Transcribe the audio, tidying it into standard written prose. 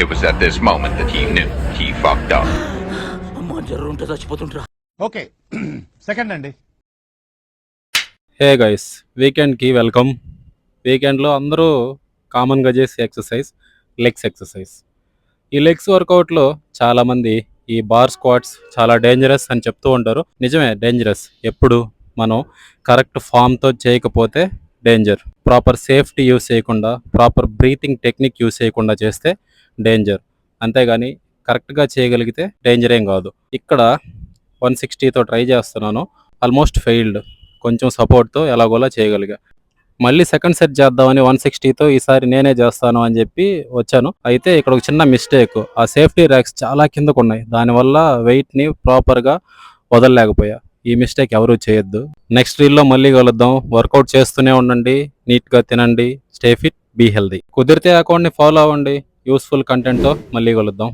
It was at this moment that he knew he fucked up. Okay second అండి. Hey guys, వీకెండ్కి welcome. వీకెండ్లో అందరూ కామన్గా చేసే ఎక్సర్సైజ్ లెగ్స్ ఎక్సర్సైజ్. ఈ లెగ్స్ వర్కౌట్లో చాలామంది ఈ బార్ స్క్వాట్స్ చాలా డేంజరస్ అని చెప్తూ ఉంటారు. నిజమే, డేంజరస్. ఎప్పుడు మనం కరెక్ట్ ఫామ్తో చేయకపోతే డేంజర్. ప్రాపర్ సేఫ్టీ యూస్ చేయకుండా, ప్రాపర్ బ్రీతింగ్ టెక్నిక్ యూస్ చేయకుండా చేస్తే డేంజర్. అంతేగాని కరెక్ట్గా చేయగలిగితే డేంజర్ ఏం కాదు. ఇక్కడ 160తో ట్రై చేస్తున్నాను, ఆల్మోస్ట్ ఫెయిల్డ్. కొంచెం సపోర్ట్తో ఎలాగోలా చేయగలిగా. మళ్ళీ సెకండ్ సెట్ చేద్దామని 160తో ఈసారి నేనే చేస్తాను అని చెప్పి వచ్చాను. అయితే ఇక్కడ ఒక చిన్న మిస్టేక్, ఆ సేఫ్టీ ర్యాక్స్ చాలా కిందకు ఉన్నాయి. దానివల్ల వెయిట్ని ప్రాపర్గా వదలలేకపోయా. ఈ మిస్టేక్ ఎవరూ చేయొద్దు. నెక్స్ట్ రీల్లో మళ్ళీ కలుద్దాం. వర్కౌట్ చేస్తూనే ఉండండి, నీట్గా తినండి, స్టే ఫిట్, బీ హెల్దీ. కుదిరితే అకౌంట్ని ఫాలో అవ్వండి. యూస్ఫుల్ కంటెంట్తో మళ్ళీ కలుద్దాం.